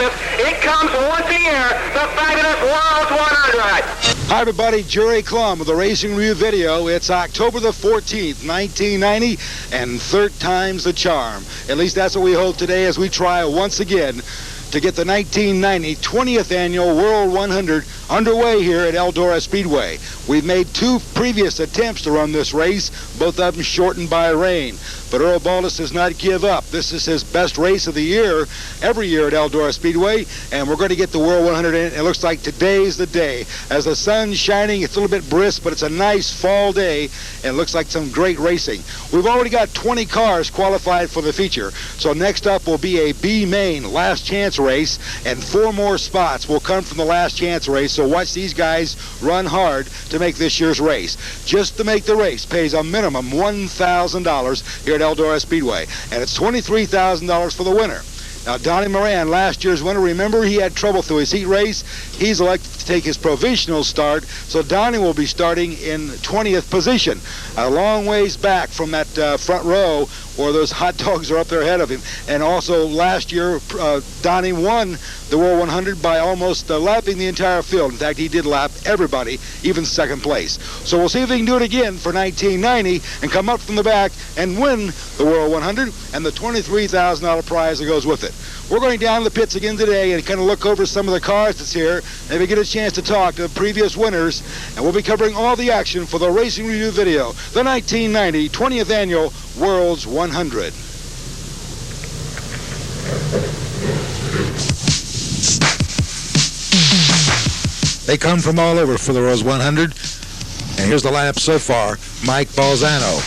champions. It comes once a year, the fabulous World's 100. Hi everybody, Jerry Clum with the Racing Review video. It's October the 14th, 1990, and third time's the charm. At least that's what we hope today as we try once again to get the 1990 20th Annual World 100 underway here at Eldora Speedway. We've made two previous attempts to run this race, both of them shortened by rain. But Earl Baldus does not give up. This is his best race of the year, every year at Eldora Speedway, and we're going to get the World 100 in. It looks like today's the day. As the sun's shining, it's a little bit brisk, but it's a nice fall day, and it looks like some great racing. We've already got 20 cars qualified for the feature, so next up will be a B main last chance race, and 4 more spots will come from the last chance race, so watch these guys run hard to make this year's race. Just to make the race pays a minimum $1,000 here at Eldora Speedway, and it's $23,000 for the winner. Now, Donnie Moran, last year's winner, remember he had trouble through his heat race. He's elected to take his provisional start, so Donnie will be starting in 20th position, a long ways back from that front row where those hot dogs are up there ahead of him. And also last year, Donnie won the World 100 by almost lapping the entire field. In fact, he did lap everybody, even second place. So we'll see if he can do it again for 1990 and come up from the back and win the World 100 and the $23,000 prize that goes with it. We're going down to the pits again today and kind of look over some of the cars that's here, maybe get a chance to talk to the previous winners, and we'll be covering all the action for the Racing Review video, the 1990 20th Annual World's 100. They come from all over for the World's 100, and here's the lineup so far. Mike Balzano,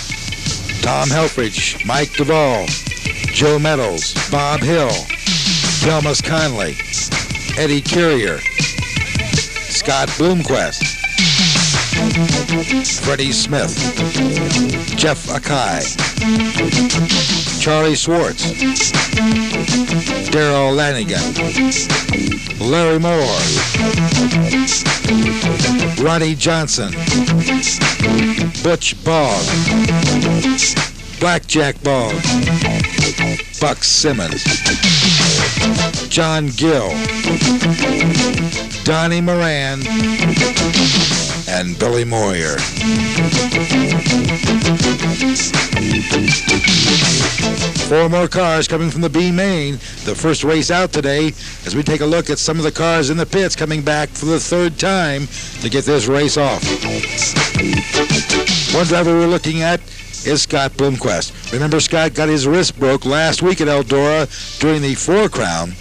Tom Helfrich, Mike Duvall, Joe Meadows, Bob Hill, Thelmas Conley, Eddie Currier, Scott Bloomquist, Freddie Smith, Jeff Akai, Charlie Schwartz, Darrell Lanigan, Larry Moore, Ronnie Johnson, Butch Bogg, Blackjack Bogg, Buck Simmons, John Gill, Donnie Moran, and Billy Moyer. Four more cars coming from the B main, the first race out today, as we take a look at some of the cars in the pits coming back for the third time to get this race off. One driver we're looking at is Scott Bloomquist. Remember, Scott got his wrist broke last week at Eldora during the 4 Crown.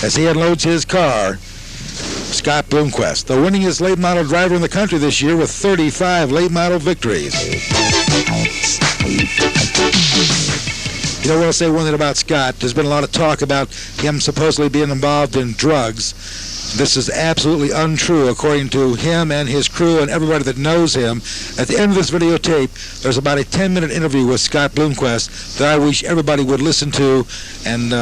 As he unloads his car, Scott Bloomquist, the winningest late model driver in the country this year with 35 late model victories. You know, I want to say one thing about Scott. There's been a lot of talk about him supposedly being involved in drugs. This is absolutely untrue, according to him and his crew and everybody that knows him. At the end of this videotape, there's about a 10-minute interview with Scott Bloomquist that I wish everybody would listen to and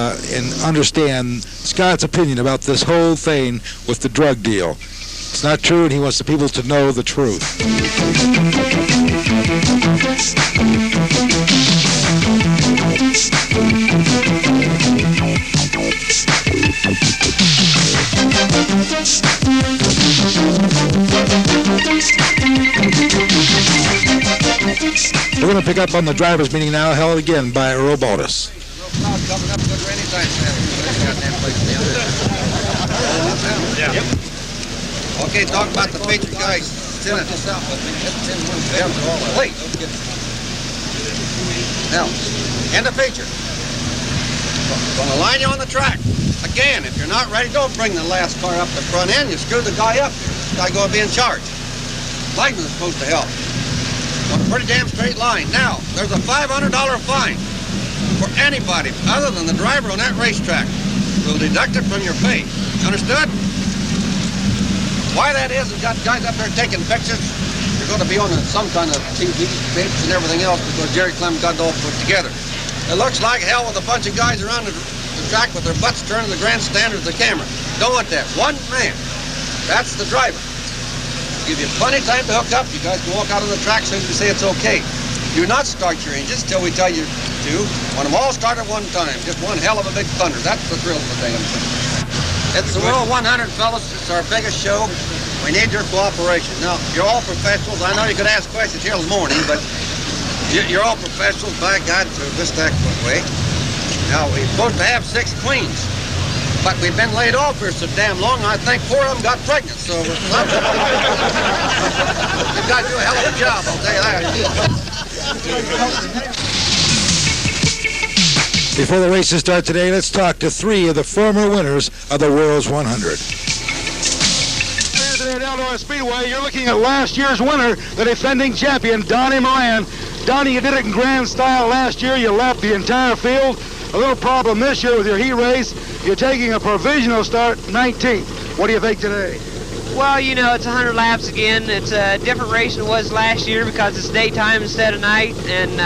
understand Scott's opinion about this whole thing with the drug deal. It's not true, and he wants the people to know the truth. We're going to pick up on the drivers' meeting now, held again by Earl Baldus. Okay, talk about the featured guys. Please. Now, and the feature. Gonna line you on the track. Again, if you're not ready, don't bring the last car up the front end. You screw the guy up. This guy gonna be in charge. Lighting is supposed to help. On a pretty damn straight line. Now, there's a $500 fine for anybody other than the driver on that racetrack. We'll deduct it from your pay. Understood? Why that is, we've got guys up there taking pictures. You're going to be on some kind of TV, tapes, and everything else because Jerry Clem got it all put together. It looks like hell with a bunch of guys around the track with their butts turned to the grandstand or the camera. Don't want that. One man. That's the driver. Give you plenty of time to hook up. You guys can walk out on the track as soon as you say it's okay. Do not start your engines till we tell you to. Want them all start at one time. Just one hell of a big thunder. That's the thrill of the damn thing. It's the World 100, fellas. It's our biggest show. We need your cooperation. Now, you're all professionals. I know you could ask questions here till morning, but you're all professionals, by God, to this excellent way. Now, we're supposed to have 6 queens, but we've been laid off here so damn long, I think 4 of them got pregnant, so we've got to do a hell of a job, I'll tell you that. Before the races start today, let's talk to 3 of the former winners of the World's 100. Today at Eldora Speedway, you're looking at last year's winner, the defending champion, Donnie Moran. Donnie, you did it in grand style last year. You left the entire field. A little problem this year with your heat race. You're taking a provisional start, 19th. What do you think today? Well, you know, it's 100 laps again. It's a different race than it was last year because it's daytime instead of night. And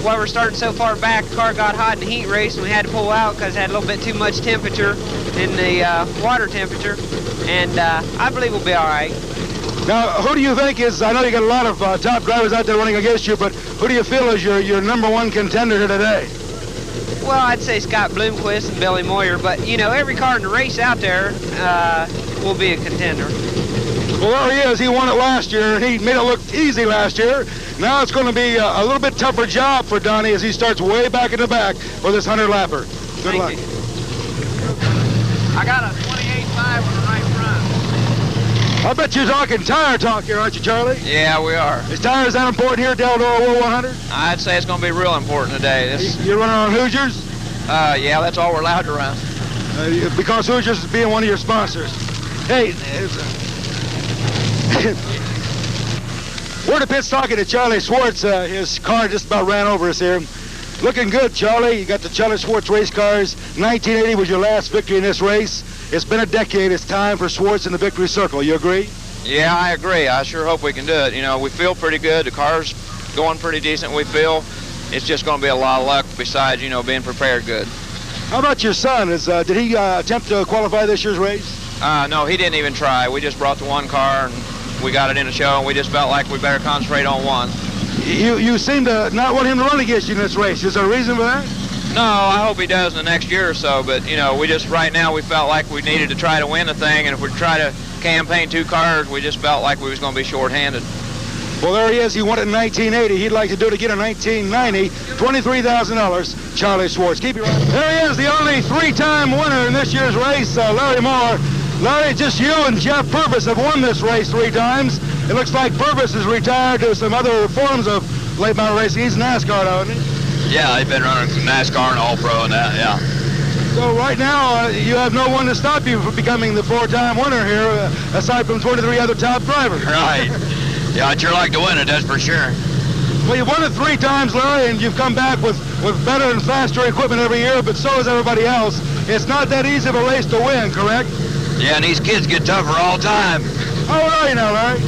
while we're starting so far back, the car got hot in the heat race and we had to pull out because it had a little bit too much temperature in the water temperature. And I believe we'll be all right. Now, who do you think is, I know you got a lot of top drivers out there running against you, but who do you feel is your number 1 contender here today? Well, I'd say Scott Bloomquist and Billy Moyer, but, you know, every car in the race out there will be a contender. Well, there he is. He won it last year, and he made it look easy last year. Now it's going to be a little bit tougher job for Donnie as he starts way back in the back for this 100-lapper. Good luck. I got a 28.5 on the right front. I bet you're talking tire talk here, aren't you, Charlie? Yeah, we are. Is tires that important here at Eldora World 100? I'd say it's going to be real important today. You're running on Hoosiers? Yeah, that's all we're allowed to run. Because Hoosiers is being one of your sponsors. Hey, we're at the pits talking to Charlie Schwartz. His car just about ran over us here. Looking good, Charlie. You got the Charlie Schwartz race cars. 1980 was your last victory in this race. It's been a decade. It's time for Schwartz in the victory circle. You agree? Yeah, I agree. I sure hope we can do it. You know, we feel pretty good. The car's going pretty decent, we feel. It's just going to be a lot of luck besides, you know, being prepared good. How about your son? Did he attempt to qualify this year's race? No, he didn't even try. We just brought the one car and we got it in the show, and we just felt like we better concentrate on one. You seem to not want him to run against you in this race. Is there a reason for that? No, I hope he does in the next year or so, but, you know, right now we felt like we needed to try to win the thing, and if we try to campaign 2 cars, we just felt like we was going to be short-handed. Well, there he is. He won it in 1980. He'd like to do it again in 1990. $23,000, Charlie Schwartz. Keep your eye. There he is, the only 3-time winner in this year's race, Larry Moore. Larry, just you and Jeff Purvis have won this race 3 times. It looks like Purvis is retired to some other forms of late model racing. He's NASCAR now, isn't he? Yeah, he's been running NASCAR and All-Pro and that, yeah. So right now, you have no one to stop you from becoming the 4-time winner here, aside from 23 other top drivers. Right. Yeah, I'd sure like to win it, that's for sure. Well, you've won it 3 times, Larry, and you've come back with better and faster equipment every year, but so has everybody else. It's not that easy of a race to win, correct? Yeah, and these kids get tougher all the time. How old are you now, Larry?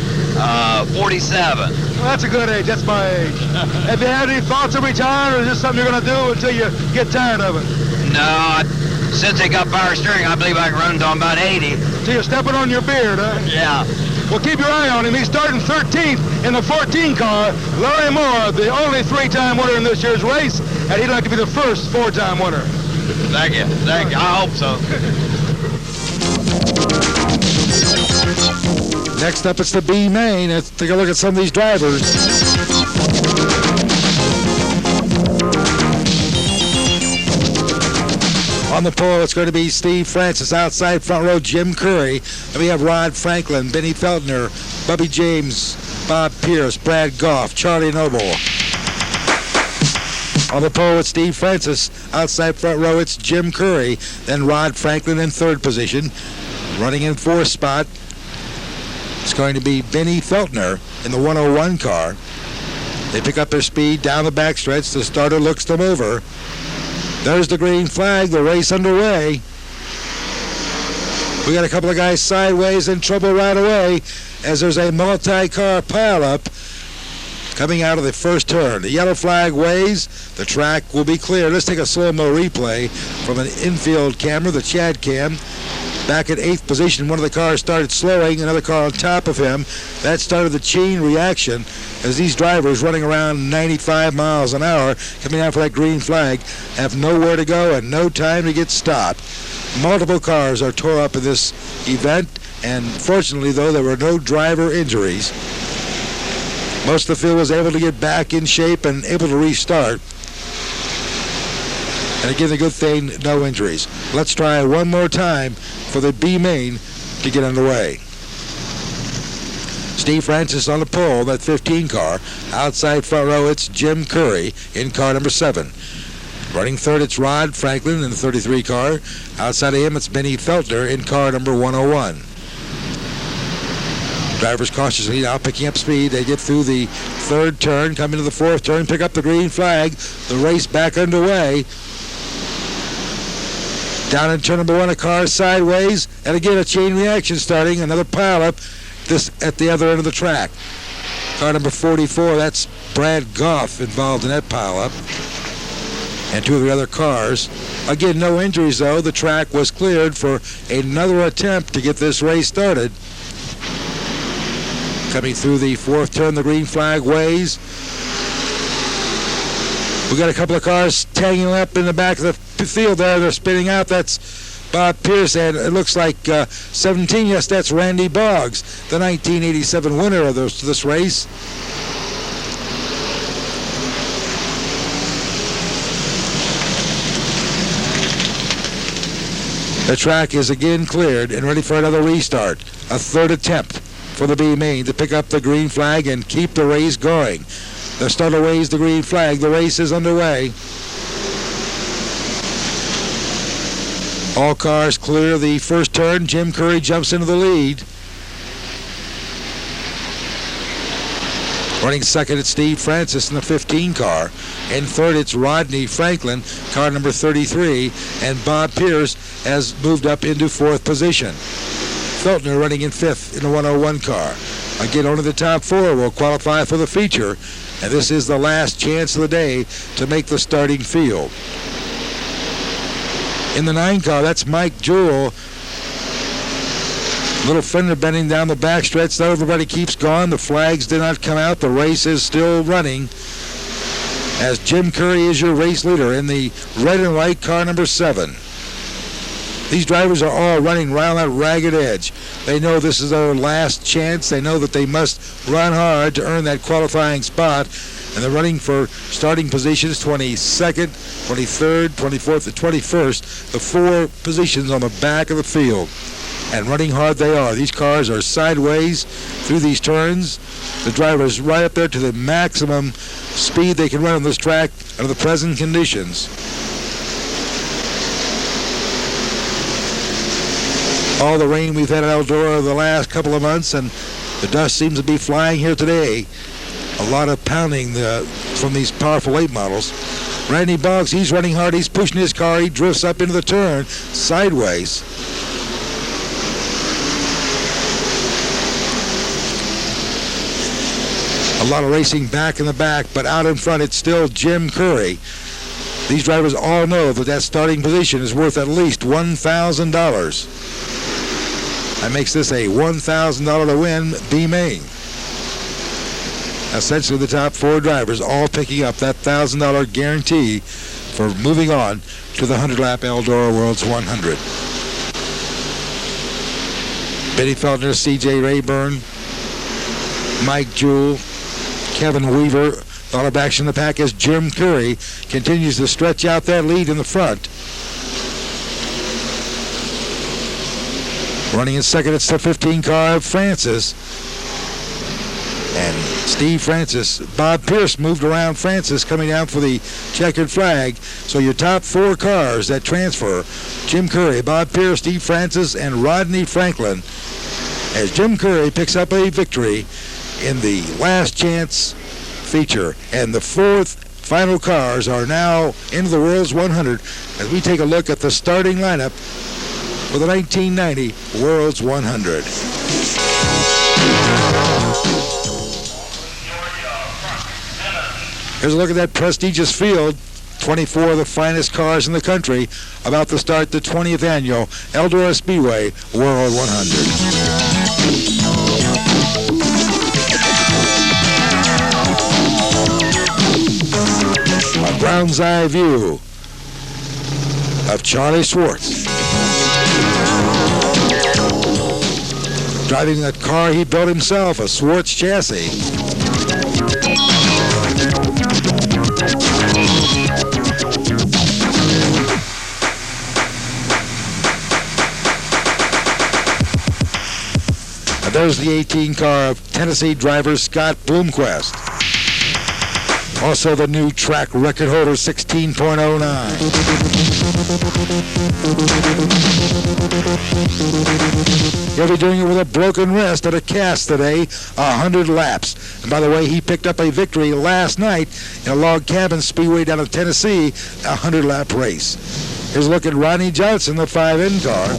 47. Well, that's a good age. That's my age. Have you had any thoughts of retiring, or is this something you're going to do until you get tired of it? No, since they got power steering, I believe I can run until I'm about 80. So you're stepping on your beard, huh? Yeah. Well, keep your eye on him. He's starting 13th in the 14 car. Larry Moore, the only 3-time winner in this year's race, and he'd like to be the first 4-time winner. Thank you. Thank you. I hope so. Next up, it's the B main. Let's take a look at some of these drivers. On the pole, it's going to be Steve Francis. Outside front row, Jim Curry. Then we have Rod Franklin, Benny Feltner, Bubby James, Bob Pierce, Brad Goff, Charlie Noble. On the pole, it's Steve Francis. Outside front row, it's Jim Curry. Then Rod Franklin in 3rd position. Running in 4th spot, it's going to be Benny Feltner in the 101 car. They pick up their speed down the backstretch. The starter looks them over. There's the green flag, the race underway. We got a couple of guys sideways in trouble right away as there's a multi-car pileup coming out of the first turn. The yellow flag waves. The track will be clear. Let's take a slow-mo replay from an infield camera, the Chad cam. back at 8th position. One of the cars started slowing, another car on top of him. That started the chain reaction as these drivers running around 95 miles an hour coming out for that green flag have nowhere to go and no time to get stopped. Multiple cars are tore up in this event, and fortunately, though, there were no driver injuries. Most of the field was able to get back in shape and able to restart. And again, the good thing, no injuries. Let's try one more time for the B main to get underway. Steve Francis on the pole, that 15 car. Outside front row, it's Jim Curry in car number 7. Running third, it's Rod Franklin in the 33 car. Outside of him, it's Benny Feltner in car number 101. Drivers cautiously now picking up speed. They get through the third turn, come into the fourth turn, pick up the green flag. The race back underway. Down in turn number 1, a car sideways, and again a chain reaction starting. Another pileup this at the other end of the track. Car number 44, that's Brad Goff involved in that pileup. And 2 of the other cars. Again, no injuries though. The track was cleared for another attempt to get this race started. Coming through the fourth turn, the green flag waves. We got a couple of cars tagging up in the back of the field there. They're spinning out. That's Bob Pierce, and it looks like 17. Yes, that's Randy Boggs, the 1987 winner of this race. The track is again cleared and ready for another restart. A third attempt for the B main to pick up the green flag and keep the race going. The starter waves the green flag. The race is underway. All cars clear the first turn. Jim Curry jumps into the lead. Running second, it's Steve Francis in the 15 car. In third, it's Rodney Franklin, car number 33. And Bob Pierce has moved up into fourth position. Feltner running in fifth in the 101 car. Again, only the top 4 will qualify for the feature. And this is the last chance of the day to make the starting field. In the 9 car, that's Mike Jewell. Little fender bending down the backstretch. Though everybody keeps going. The flags did not come out. The race is still running. As Jim Curry is your race leader in the red and white car number 7. These drivers are all running around that ragged edge. They know this is their last chance. They know that they must run hard to earn that qualifying spot. And they're running for starting positions 22nd, 23rd, 24th, and 21st. The 4 positions on the back of the field. And running hard they are. These cars are sideways through these turns. The drivers right up there to the maximum speed they can run on this track under the present conditions. All the rain we've had at Eldora the last couple of months, and the dust seems to be flying here today. A lot of pounding from these powerful late models. Randy Boggs, he's running hard. He's pushing his car. He drifts up into the turn sideways. A lot of racing back in the back, but out in front it's still Jim Curry. These drivers all know that starting position is worth at least $1,000. That makes this a $1,000 to win B main. Essentially the top 4 drivers all picking up that $1,000 guarantee for moving on to the 100-lap Eldora World's 100. Benny Feltner, C.J. Rayburn, Mike Jewell, Kevin Weaver. A lot of action in the pack as Jim Curry continues to stretch out that lead in the front. Running in second, it's the 15 car of Francis. And Steve Francis, Bob Pierce moved around Francis coming down for the checkered flag. So your top 4 cars that transfer, Jim Curry, Bob Pierce, Steve Francis, and Rodney Franklin. As Jim Curry picks up a victory in the last chance feature. And the 4th final cars are now into the World's 100 as we take a look at the starting lineup for the 1990 World's 100. Here's a look at that prestigious field. 24 of the finest cars in the country, about to start the 20th annual Eldora Speedway World 100. A ground's eye view of Charlie Schwartz, driving that car he built himself, a Schwartz chassis. And there's the 18 car of Tennessee driver Scott Bloomquist. Also the new track record holder, 16.09. He'll be doing it with a broken wrist at a cast today, 100 laps. And by the way, he picked up a victory last night in a log cabin speedway down in Tennessee, a 100-lap race. Here's a look at Ronnie Johnson, the 5N car.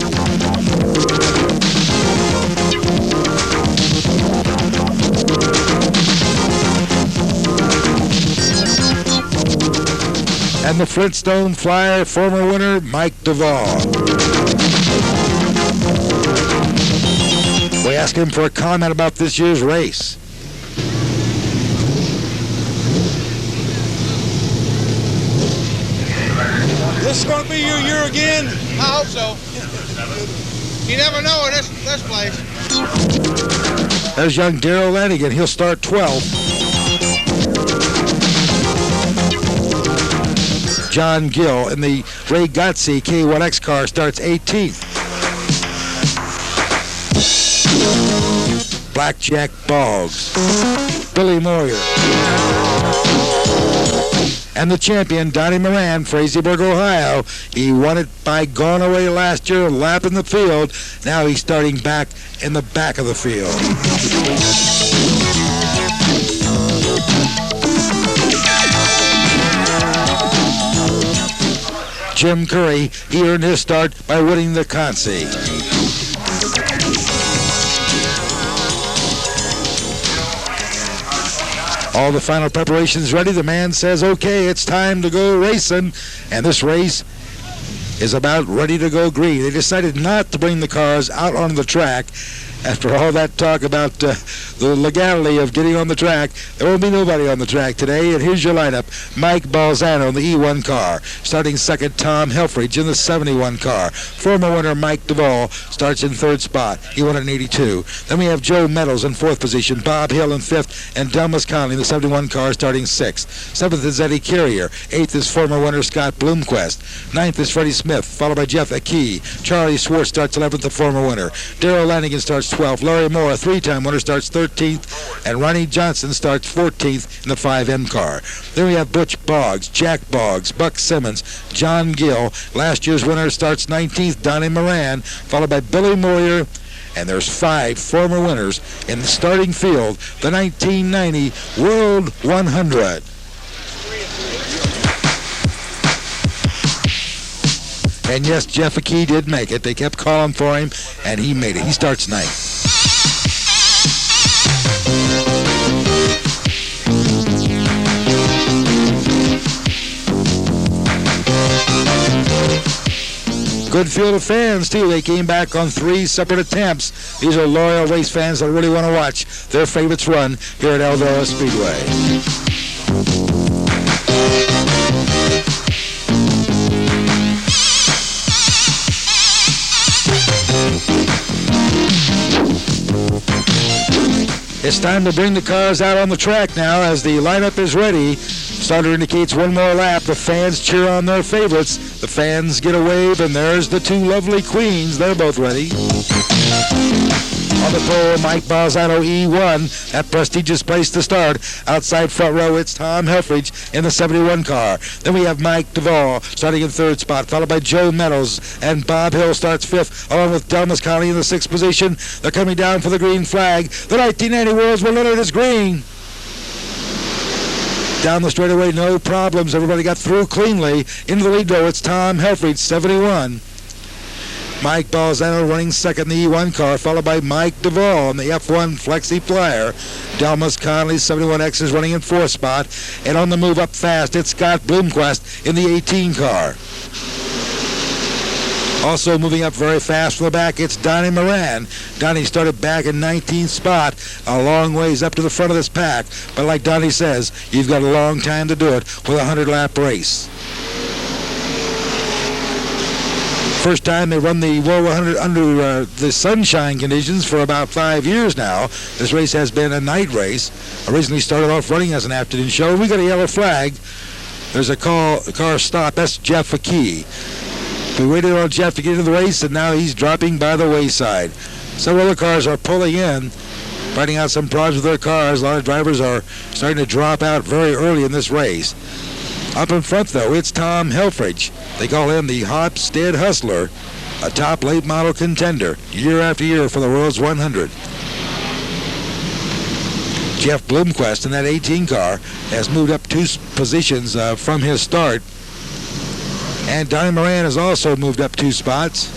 And the Flintstone Flyer former winner, Mike Duvall. We asked him for a comment about this year's race. This is going to be your year again? I hope so. You never know in this place. There's young Darrell Lanigan. He'll start 12th. John Gill in the Ray Gotze K1X car starts 18th. Blackjack Boggs, Billy Moyer, and the champion, Donnie Moran, Fraserburg, Ohio. He won it by going away last year, lapping the field. Now he's starting back in the back of the field. Jim Curry, he earned his start by winning the Consi. All the final preparations ready. The man says, okay, it's time to go racing. And this race is about ready to go green. They decided not to bring the cars out on the track. After all that talk about the legality of getting on the track, there won't be nobody on the track today. And here's your lineup. Mike Balzano in the E1 car. Starting second, Tom Helfrich in the 71 car. Former winner Mike Duvall starts in third spot. He won in 82. Then we have Joe Meadows in fourth position, Bob Hill in fifth, and Delmas Conley in the 71 car starting sixth. Seventh is Eddie Carrier. Eighth is former winner Scott Bloomquist. Ninth is Freddie Smith, followed by Jeff Akey. Charlie Schwartz starts 11th, the former winner. Darrell Lanigan starts 12th. Larry Moore, a three-time winner, starts 13th. And Ronnie Johnson starts 14th in the 5M car. Then we have Butch Boggs, Jack Boggs, Buck Simmons, John Gill. Last year's winner starts 19th, Donnie Moran, followed by Billy Moyer. And there's 5 former winners in the starting field, the 1990 World 100. And yes, Jeff Akey did make it. They kept calling for him, and he made it. He starts 9th. Good field of fans, too. They came back on 3 separate attempts. These are loyal race fans that really want to watch their favorites run here at Eldora Speedway. It's time to bring the cars out on the track now as the lineup is ready. Starter indicates one more lap. The fans cheer on their favorites. The fans get a wave, and there's the 2 lovely queens. They're both ready. On the pole, Mike Balzano, E1, that prestigious place to start. Outside front row, it's Tom Helfrich in the 71 car. Then we have Mike Duvall starting in third spot, followed by Joe Meadows, and Bob Hill starts 5th, along with Delmas Conley in the 6th position. They're coming down for the green flag. The 1990 World's World is green. Down the straightaway, no problems. Everybody got through cleanly. Into the lead, though, it's Tom Helfrich, 71. Mike Balzano running second in the E1 car, followed by Mike Duvall in the F1 Flexi Flyer. Delmas Conley, 71X, is running in fourth spot. And on the move up fast, it's Scott Bloomquist in the 18 car. Also moving up very fast from the back, it's Donnie Moran. Donnie started back in 19th spot, a long ways up to the front of this pack. But like Donnie says, you've got a long time to do it with a 100-lap race. First time they run the World 100 under the sunshine conditions for about 5 years now. This race has been a night race. Originally started off running as an afternoon show. We got a yellow flag. There's a car stop. That's Jeff McKee. We waited on Jeff to get into the race, and now he's dropping by the wayside. Several other cars are pulling in, finding out some problems with their cars. A lot of drivers are starting to drop out very early in this race. Up in front, though, it's Tom Helfrich. They call him the Hopstead Hustler, a top late model contender year after year for the World's 100. Jeff Bloomquist in that 18 car has moved up 2 positions from his start. And Donnie Moran has also moved up 2 spots,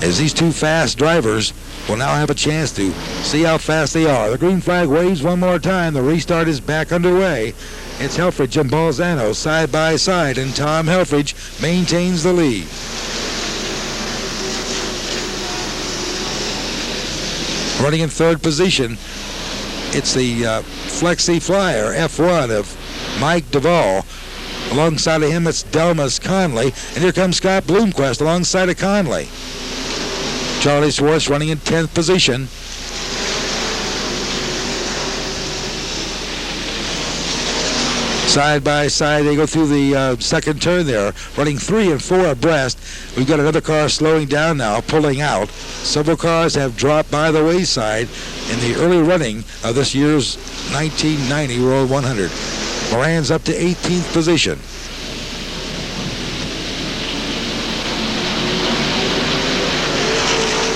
as these 2 fast drivers will now have a chance to see how fast they are. The green flag waves one more time. The restart is back underway. It's Helfrich and Balzano side by side, and Tom Helfrich maintains the lead. Running in third position, it's the Flexi Flyer F1 of Mike Duvall. Alongside of him, it's Delmas Conley, and here comes Scott Bloomquist alongside of Conley. Charlie Swartz running in 10th position. Side by side, they go through the second turn there, running 3 and 4 abreast. We've got another car slowing down now, pulling out. Several cars have dropped by the wayside in the early running of this year's 1990 World 100. Moran's up to 18th position.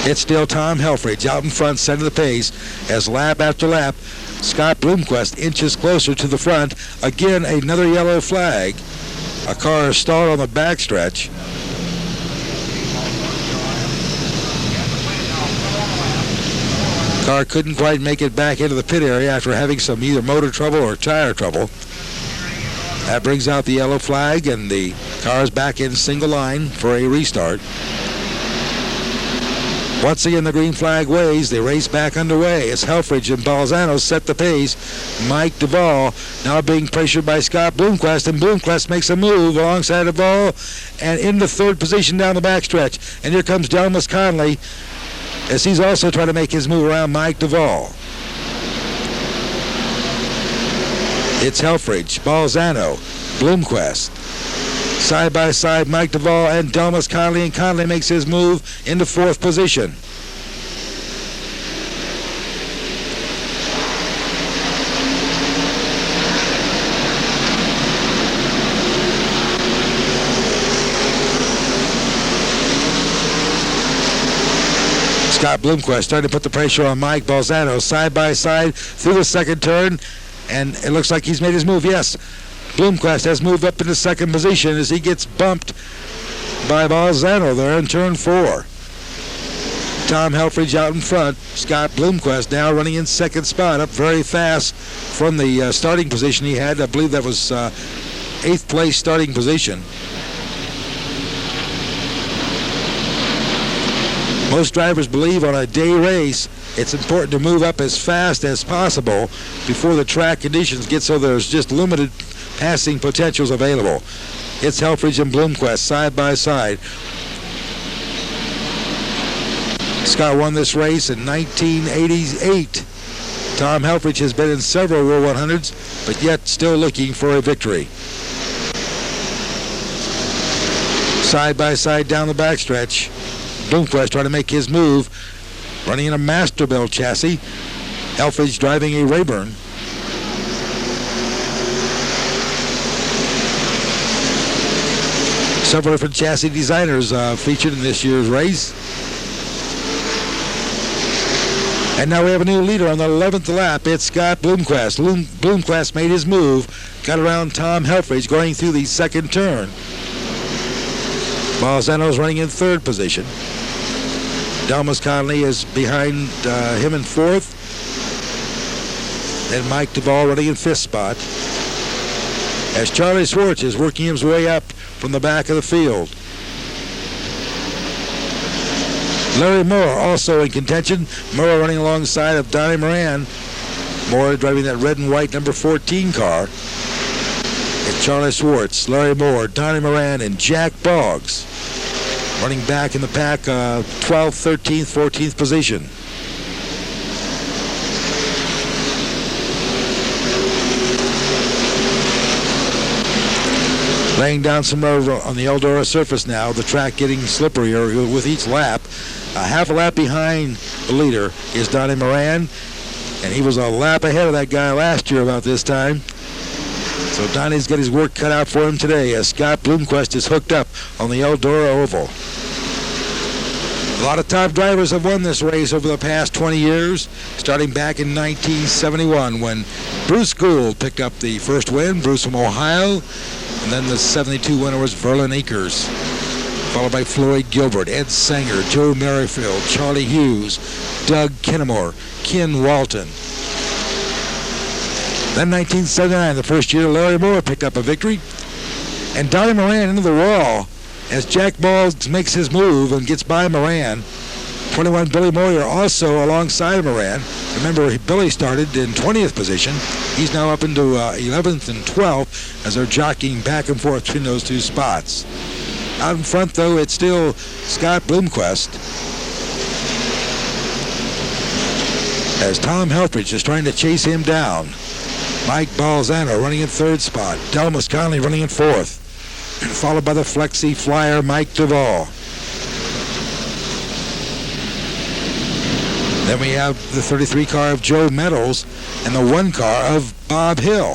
It's still Tom Helfrich out in front, setting the pace as lap after lap, Scott Bloomquist inches closer to the front. Again, another yellow flag. A car is stalled on the backstretch. Car couldn't quite make it back into the pit area after having some either motor trouble or tire trouble. That brings out the yellow flag, and the car is back in single line for a restart. Once again, the green flag waves. The race back underway. It's Helfrich and Balzano set the pace. Mike Duvall now being pressured by Scott Bloomquist, and Bloomquist makes a move alongside Duvall and into third position down the backstretch. And here comes Delmas Conley as he's also trying to make his move around Mike Duvall. It's Helfrich, Balzano, Bloomquist. Side by side, Mike Duvall and Delmas Conley, and Conley makes his move into fourth position. Scott Bloomquist starting to put the pressure on Mike Balzano side by side through the second turn, and it looks like he's made his move. Yes, Bloomquist has moved up into second position as he gets bumped by Balzano there in turn 4. Tom Helfrich out in front. Scott Bloomquist now running in second spot, up very fast from the starting position he had. I believe that was 8th place starting position. Most drivers believe on a day race it's important to move up as fast as possible before the track conditions get so there's just limited passing potentials available. It's Helfrich and Bloomquist side by side. Scott won this race in 1988. Tom Helfrich has been in several World 100s, but yet still looking for a victory. Side by side down the backstretch. Bloomquist trying to make his move, running in a Masterbuilt chassis. Helfrich driving a Rayburn. Several different chassis designers featured in this year's race. And now we have a new leader on the 11th lap. It's Scott Bloomquist. Bloomquist made his move, got around Tom Helfrich going through the second turn. Balzano's running in third position. Delmas Conley is behind him in fourth. And Mike Duvall running in fifth spot. As Charlie Schwartz is working his way up from the back of the field. Larry Moore also in contention. Moore running alongside of Donnie Moran. Moore driving that red and white number 14 car. And Charlie Schwartz, Larry Moore, Donnie Moran, and Jack Boggs running back in the pack, 12th, 13th, 14th position. Laying down some road on the Eldora surface now, the track getting slipperier with each lap. A half a lap behind the leader is Donnie Moran, and he was a lap ahead of that guy last year about this time. So Donnie's got his work cut out for him today as Scott Bloomquist is hooked up on the Eldora Oval. A lot of top drivers have won this race over the past 20 years, starting back in 1971 when Bruce Gould picked up the first win, Bruce from Ohio, and then the 72 winner was Verlin Akers, followed by Floyd Gilbert, Ed Sanger, Joe Merrifield, Charlie Hughes, Doug Kennemore, Ken Walton. Then 1979, the first year, Larry Moore picked up a victory, and Donnie Moran into the wall as Jack Boggs makes his move and gets by Moran. 21 Billy Moyer also alongside of Moran. Remember, Billy started in 20th position. He's now up into 11th and 12th as they're jockeying back and forth between those two spots. Out in front, though, it's still Scott Bloomquist, as Tom Helfrich is trying to chase him down. Mike Balzano running in third spot. Delmas Conley running in fourth, followed by the Flexi Flyer Mike Duvall. Then we have the 33 car of Joe Meadows and the 1 car of Bob Hill.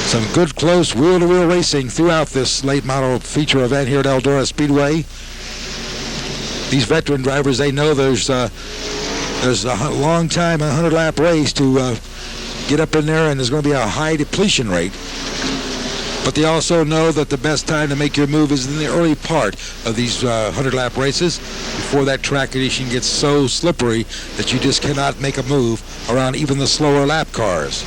Some good close wheel-to-wheel racing throughout this late model feature event here at Eldora Speedway. These veteran drivers, they know there's a long time, 100-lap race to get up in there, and there's going to be a high depletion rate. But they also know that the best time to make your move is in the early part of these 100-lap races before that track condition gets so slippery that you just cannot make a move around even the slower lap cars.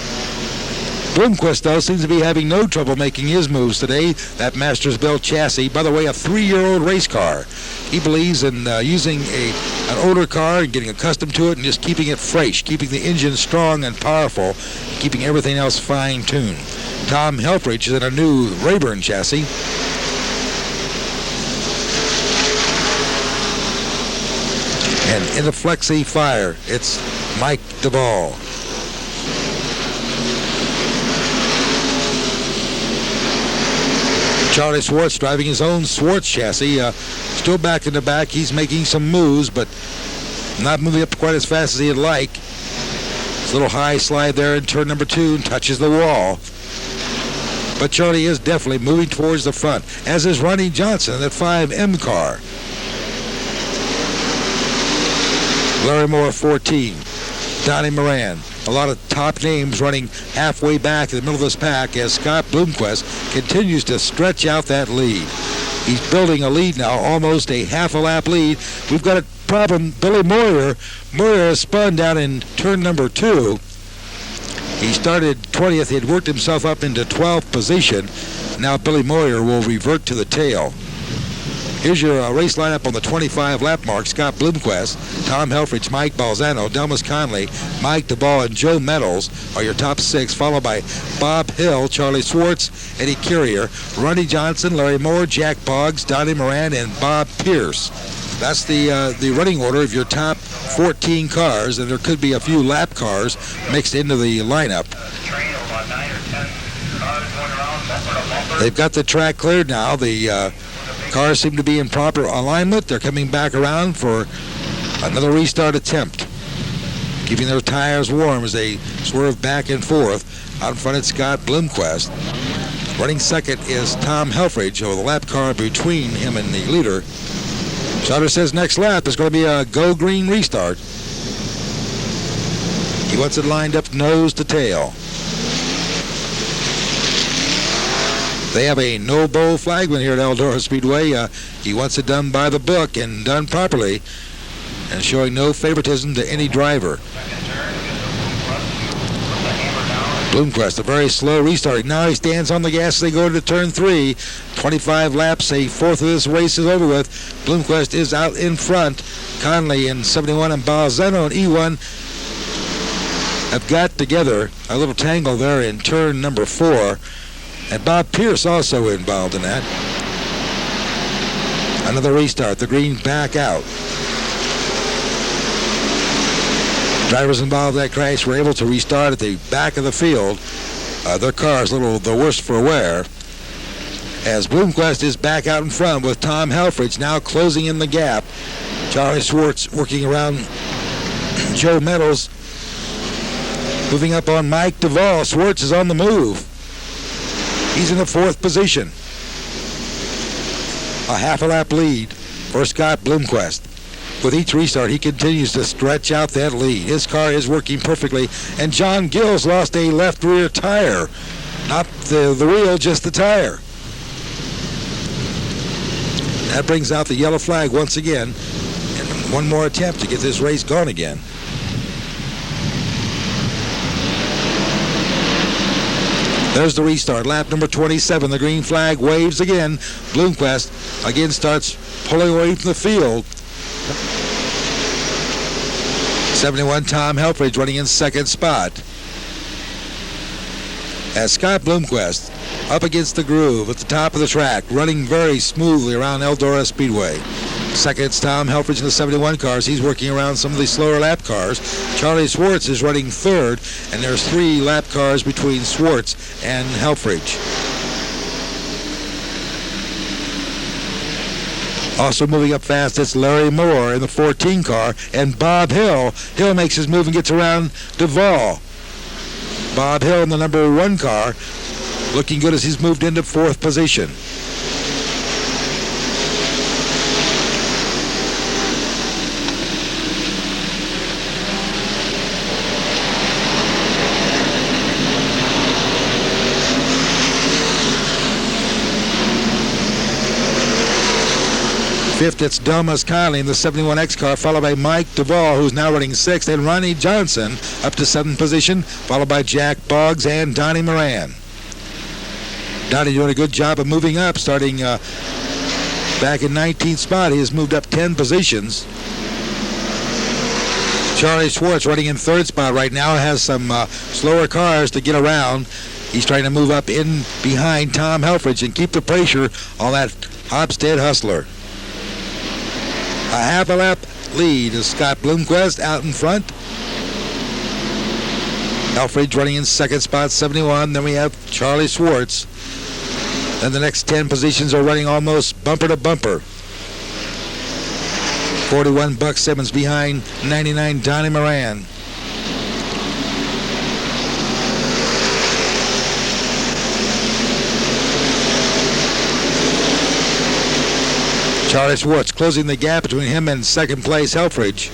Bloomquist, though, seems to be having no trouble making his moves today. That Masters-built chassis, by the way, a 3-year-old race car. He believes in using an older car and getting accustomed to it and just keeping it fresh, keeping the engine strong and powerful, keeping everything else fine-tuned. Tom Helfrich is in a new Rayburn chassis. And in the Flexi Fire, it's Mike Duvall. Charlie Schwartz driving his own Schwartz chassis, still back in the back. He's making some moves, but not moving up quite as fast as he'd like. It's a little high slide there in turn number 2 and touches the wall. But Charlie is definitely moving towards the front, as is Ronnie Johnson in that 5M car. Larry Moore 14, Donnie Moran. A lot of top names running halfway back in the middle of this pack as Scott Bloomquist continues to stretch out that lead. He's building a lead now, almost a half a lap lead. We've got a problem. Billy Moyer has spun down in turn number 2. He started 20th. He had worked himself up into 12th position. Now Billy Moyer will revert to the tail. Here's your race lineup on the 25 lap mark. Scott Bloomquist, Tom Helfrich, Mike Balzano, Delmas Conley, Mike Duvall, and Joe Meadows are your top 6, followed by Bob Hill, Charlie Schwartz, Eddie Carrier, Ronnie Johnson, Larry Moore, Jack Boggs, Donnie Moran, and Bob Pierce. That's the running order of your top 14 cars, and there could be a few lap cars mixed into the lineup. They've got the track cleared now. The cars seem to be in proper alignment. They're coming back around for another restart attempt, keeping their tires warm as they swerve back and forth. Out in front is Scott Bloomquist. Running second is Tom Helfrich, over the lap car between him and the leader. Sutter says next lap is going to be a go green restart. He wants it lined up nose to tail. They have a no-bowl flagman here at Eldora Speedway. He wants it done by the book and done properly, and showing no favoritism to any driver. Bloomquist, a very slow restart. Now he stands on the gas as they go to turn 3. 25 laps, a fourth of this race is over with. Bloomquist is out in front. Conley in 71 and Balzano in E1 have got together a little tangle there in turn number 4. And Bob Pierce also involved in that. Another restart. The green back out. Drivers involved in that crash were able to restart at the back of the field. Their car is a little the worse for wear. As Bloomquist is back out in front with Tom Helfrich now closing in the gap. Charlie Schwartz working around Joe Meadows. Moving up on Mike Duvall. Schwartz is on the move. He's in the 4th position. A half a lap lead for Scott Bloomquist. With each restart, he continues to stretch out that lead. His car is working perfectly, and John Gills lost a left rear tire. Not the wheel, just the tire. That brings out the yellow flag once again, and one more attempt to get this race going again. There's the restart. Lap number 27. The green flag waves again. Bloomquist again starts pulling away from the field. 71 Tom Helfrich running in 2nd spot. As Scott Bloomquist up against the groove at the top of the track, running very smoothly around Eldora Speedway. Second, it's Tom Helfrich in the 71 cars. He's working around some of the slower lap cars. Charlie Schwartz is running 3rd, and there's 3 lap cars between Schwartz and Helfrich. Also moving up fast, it's Larry Moore in the 14 car, and Bob Hill. Hill makes his move and gets around Duvall. Bob Hill in the number 1 car, looking good as he's moved into 4th position. Fifth, it's Domas Conley in the 71X car, followed by Mike Duvall, who's now running 6th, and Ronnie Johnson up to 7th position, followed by Jack Boggs and Donnie Moran. Donnie doing a good job of moving up, starting back in 19th spot. He has moved up 10 positions. Charlie Schwartz running in 3rd spot right now, has some slower cars to get around. He's trying to move up in behind Tom Helfrich and keep the pressure on that Hopstead Hustler. A half a lap lead is Scott Bloomquist out in front. Helfrich running in 2nd spot, 71. Then we have Charlie Schwartz. Then the next 10 positions are running almost bumper to bumper. 41 Buck Simmons behind 99 Donnie Moran. Charlie Schwartz closing the gap between him and 2nd place Helfrich.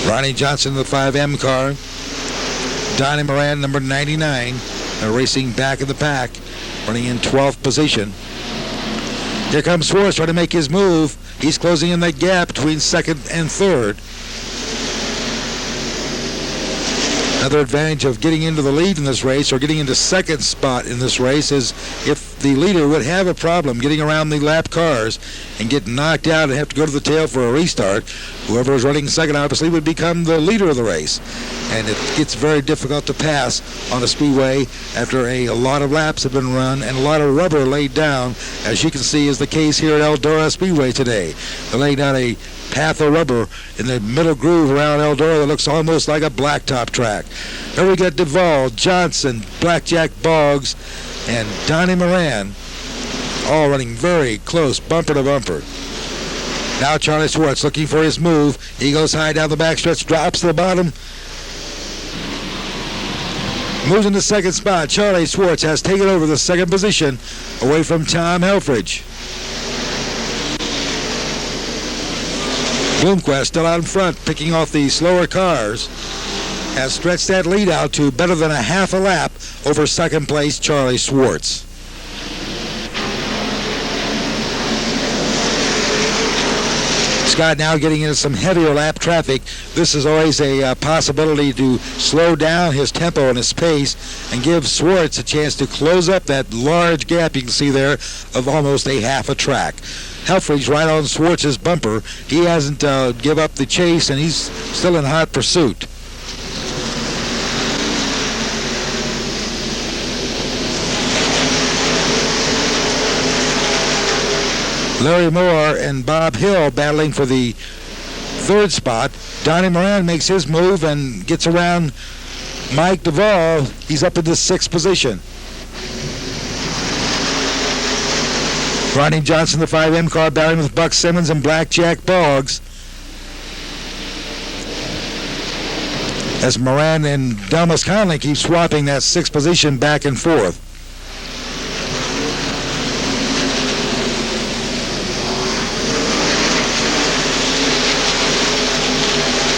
Ronnie Johnson in the 5M car. Donnie Moran, number 99, racing back in the pack, running in 12th position. Here comes Schwartz trying to make his move. He's closing in that gap between 2nd and 3rd. Another advantage of getting into the lead in this race, or getting into 2nd spot in this race, is if the leader would have a problem getting around the lap cars and get knocked out and have to go to the tail for a restart, whoever is running 2nd obviously would become the leader of the race. And it gets very difficult to pass on a speedway after a lot of laps have been run and a lot of rubber laid down, as you can see is the case here at Eldora Speedway today. They laid down a path of rubber in the middle groove around Eldora that looks almost like a blacktop track. Here we got Duvall, Johnson, Blackjack Boggs, and Donnie Moran, all running very close, bumper to bumper. Now Charlie Schwartz looking for his move. He goes high down the backstretch, drops to the bottom, moves into 2nd spot. Charlie Schwartz has taken over the 2nd position away from Tom Helfrich. Bloomquist still out in front, picking off the slower cars, has stretched that lead out to better than a half a lap over second place Charlie Schwartz. Scott now getting into some heavier lap traffic. This is always a possibility to slow down his tempo and his pace and give Schwartz a chance to close up that large gap you can see there of almost a half a track. Helfrich right on Schwartz's bumper. He hasn't give up the chase, and he's still in hot pursuit. Larry Moore and Bob Hill battling for the third spot. Donnie Moran makes his move and gets around Mike Duvall. He's up in the 6th position. Ronnie Johnson, the 5M car, battling with Buck Simmons and Blackjack Boggs. As Moran and Delmas Conley keep swapping that 6th position back and forth.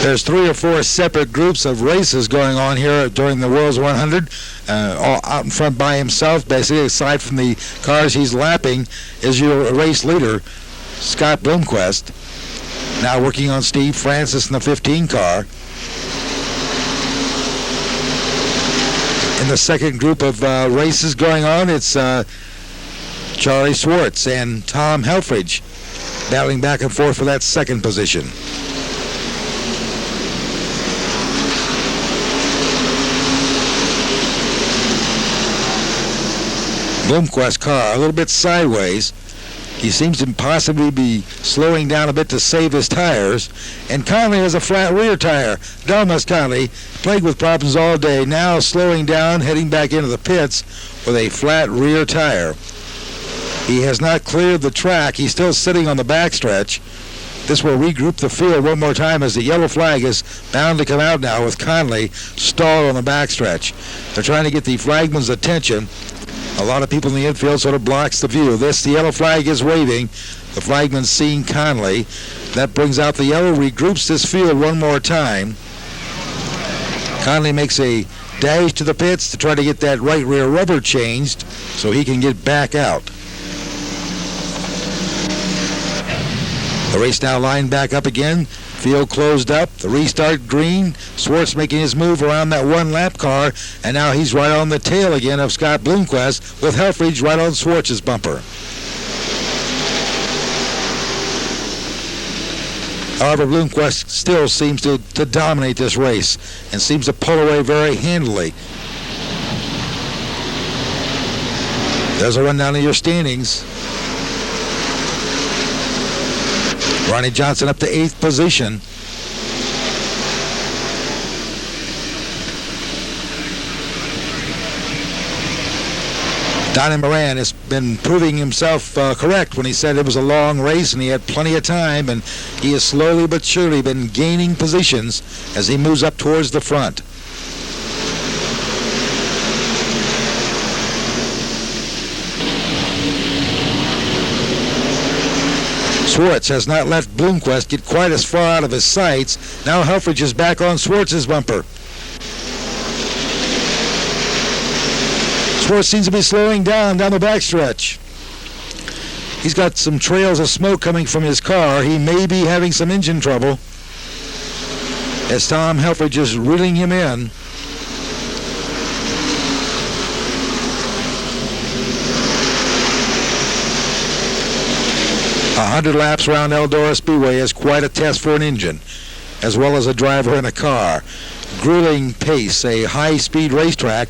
There's 3 or 4 separate groups of races going on here during the World's 100. All out in front by himself, basically, aside from the cars he's lapping, is your race leader, Scott Bloomquist. Now working on Steve Francis in the 15 car. In the second group of races going on, it's Charlie Schwartz and Tom Helfrich battling back and forth for that 2nd position. Bloomquist car a little bit sideways. He seems to possibly be slowing down a bit to save his tires. And Conley has a flat rear tire. Delmas Conley, plagued with problems all day, now slowing down, heading back into the pits with a flat rear tire. He has not cleared the track. He's still sitting on the backstretch. This will regroup the field one more time as the yellow flag is bound to come out now with Conley stalled on the backstretch. They're trying to get the flagman's attention. A lot of people in the infield sort of blocks the view. The yellow flag is waving. The flagman's seeing Conley. That brings out the yellow, regroups this field one more time. Conley makes a dash to the pits to try to get that right rear rubber changed so he can get back out. The race now lined back up again. Field closed up. The restart green. Schwartz making his move around that 1-lap car, and now he's right on the tail again of Scott Bloomquist with Helfrich right on Schwartz's bumper. However, Bloomquist still seems to dominate this race and seems to pull away very handily. There's a rundown of your standings. Ronnie Johnson up to 8th position. Donnie Moran has been proving himself correct when he said it was a long race and he had plenty of time, and he has slowly but surely been gaining positions as he moves up towards the front. Schwartz has not let Bloomquist get quite as far out of his sights. Now Helfrich is back on Schwartz's bumper. Schwartz seems to be slowing down the backstretch. He's got some trails of smoke coming from his car. He may be having some engine trouble as Tom Helfrich is reeling him in. A 100 laps around Eldora Speedway is quite a test for an engine, as well as a driver in a car. Grueling pace, a high-speed racetrack.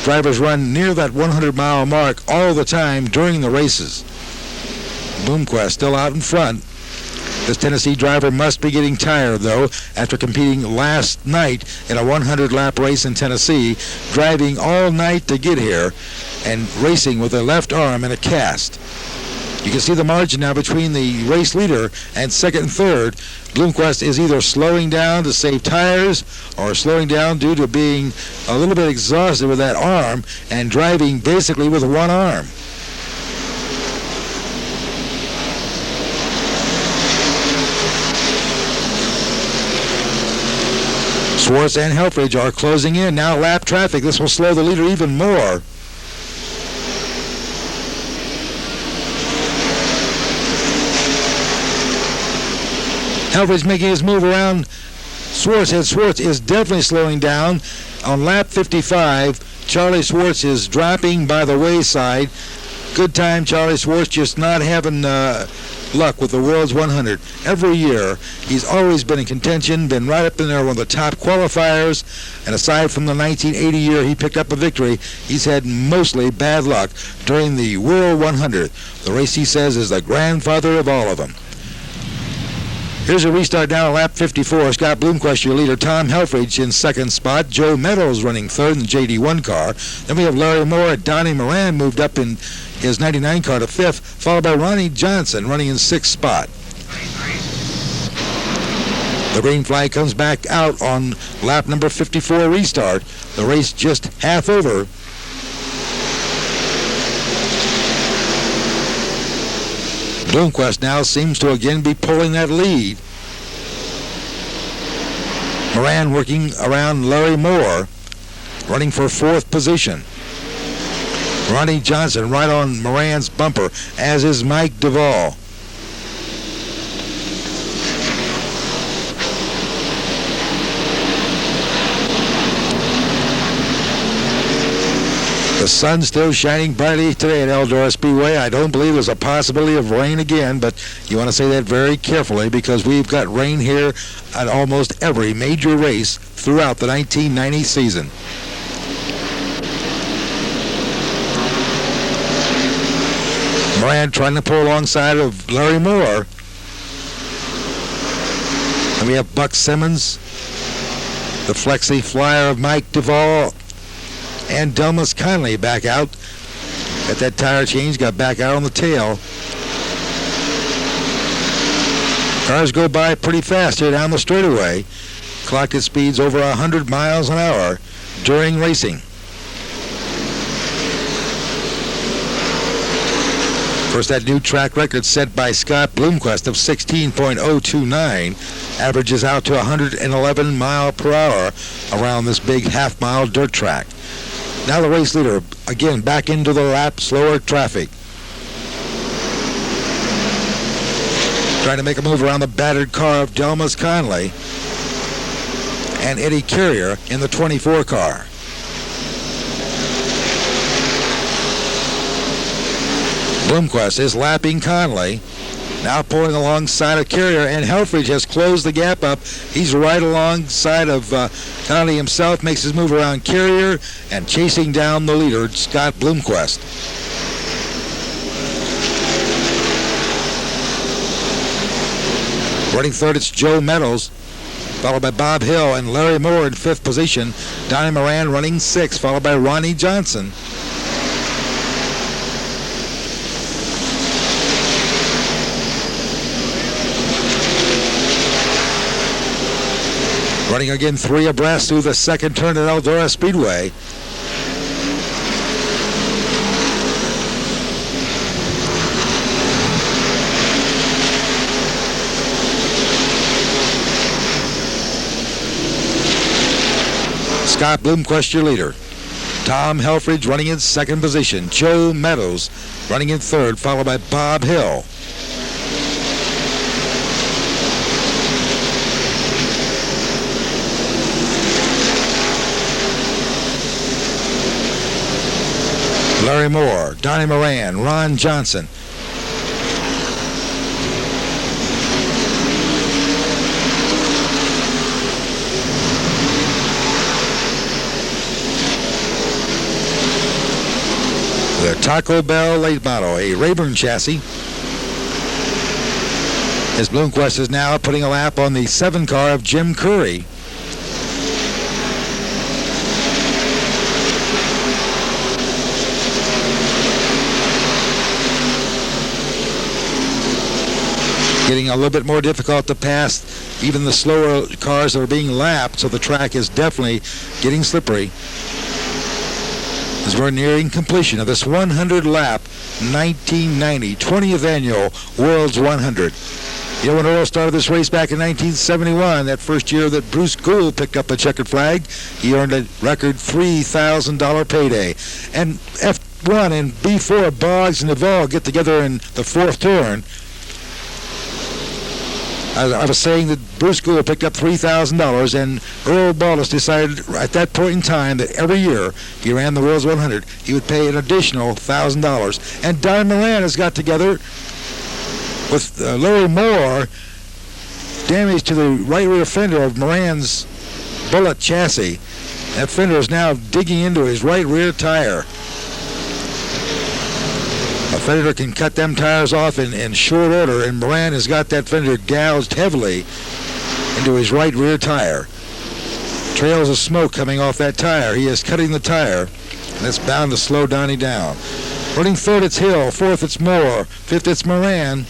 Drivers run near that 100-mile mark all the time during the races. Bloomquist still out in front. This Tennessee driver must be getting tired, though, after competing last night in a 100-lap race in Tennessee, driving all night to get here, and racing with a left arm in a cast. You can see the margin now between the race leader and second and third. Bloomquist is either slowing down to save tires or slowing down due to being a little bit exhausted with that arm and driving basically with one arm. Schwartz and Helfrich are closing in. Now lap traffic. This will slow the leader even more. Helfrich making his move around Schwartz, and Schwartz is definitely slowing down. On lap 55, Charlie Schwartz is dropping by the wayside. Good time, Charlie Schwartz, just not having luck with the World's 100. Every year, he's always been in contention, been right up in there, one of the top qualifiers, and aside from the 1980 year he picked up a victory, he's had mostly bad luck during the World 100. The race, he says, is the grandfather of all of them. Here's a restart down at lap 54. Scott Bloomquist, your leader. Tom Helfrich in second spot. Joe Meadows running third in the JD1 car. Then we have Larry Moore. Donnie Moran moved up in his 99 car to fifth, followed by Ronnie Johnson running in sixth spot. The green flag comes back out on lap number 54 restart. The race just half over. Bloomquist now seems to again be pulling that lead. Moran working around Larry Moore, running for fourth position. Ronnie Johnson right on Moran's bumper, as is Mike Duvall. The sun's still shining brightly today at Eldora Speedway. I don't believe there's a possibility of rain again, but you want to say that very carefully because we've got rain here at almost every major race throughout the 1990 season. Moran trying to pull alongside of Larry Moore. And we have Buck Simmons, the Flexi Flyer of Mike Duvall, and Delmas Conley back out at that tire change, got back out on the tail. Cars go by pretty fast here down the straightaway. Clocked at speeds over 100 miles an hour during racing. Of course, that new track record set by Scott Bloomquist of 16.029 averages out to 111 mile per hour around this big half-mile dirt track. Now the race leader, again, back into the lap, slower traffic. Trying to make a move around the battered car of Delmas Conley and Eddie Carrier in the 24 car. Bloomquist is lapping Conley, now pulling alongside of Carrier, and Helfrich has closed the gap up. He's right alongside of Conley himself, makes his move around Carrier, and chasing down the leader, Scott Bloomquist. Running third, it's Joe Meadows, followed by Bob Hill and Larry Moore in fifth position. Donnie Moran running sixth, followed by Ronnie Johnson. Running again three abreast through the second turn at Eldora Speedway. Scott Bloomquist, your leader. Tom Helfrich running in second position. Joe Meadows running in third, followed by Bob Hill. Larry Moore, Donnie Moran, Ron Johnson. The Taco Bell late model, a Rayburn chassis. As Bloomquist is now putting a lap on the 7 car of Jim Curry. Getting a little bit more difficult to pass even the slower cars that are being lapped, so the track is definitely getting slippery as we're nearing completion of this 100-lap 1990 20th annual World's 100. You know, when Earl started this race back in 1971, that first year that Bruce Gould picked up a checkered flag, he earned a record $3,000 payday. And F1 and B4, Boggs and Duvall get together in the fourth turn. I was saying that Bruce Gould picked up $3,000, and Earl Ballas decided at that point in time that every year he ran the World's 100, he would pay an additional $1,000. And Don Moran has got together with Larry Moore, damage to the right rear fender of Moran's bullet chassis. That fender is now digging into his right rear tire. A fender can cut them tires off in short order, and Moran has got that fender gouged heavily into his right rear tire. Trails of smoke coming off that tire. He is cutting the tire, and that's bound to slow Donnie down. Running third, it's Hill. Fourth, it's Moore. Fifth, it's Moran.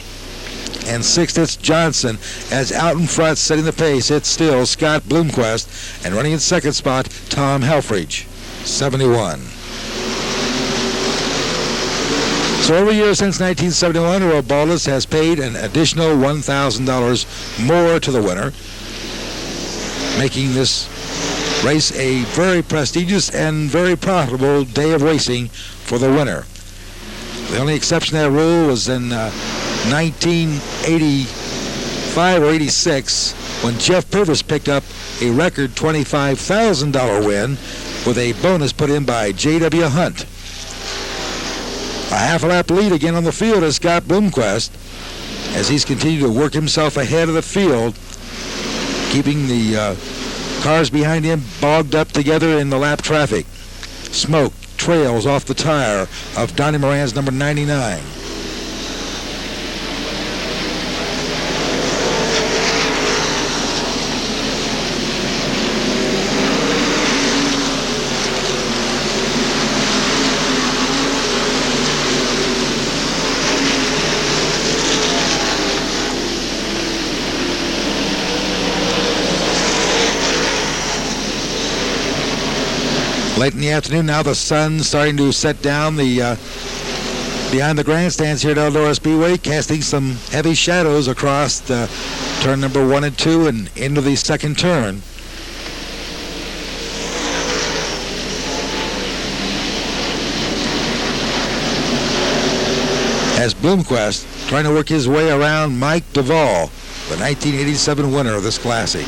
And sixth, it's Johnson. As out in front, setting the pace, it's still Scott Bloomquist. And running in second spot, Tom Helfrich, 71. So every year since 1971, Earl Ballas has paid an additional $1,000 more to the winner, making this race a very prestigious and very profitable day of racing for the winner. The only exception to that rule was in 1985 or 86, when Jeff Purvis picked up a record $25,000 win with a bonus put in by J.W. Hunt. A half-lap lead again on the field is Scott Bloomquist, as he's continued to work himself ahead of the field, keeping the cars behind him bogged up together in the lap traffic. Smoke trails off the tire of Donnie Moran's number 99. Late in the afternoon, now the sun's starting to set down behind the grandstands here at Eldora Speedway, casting some heavy shadows across the turn number 1 and 2 and into the second turn. As Bloomquist trying to work his way around Mike Duvall, the 1987 winner of this classic.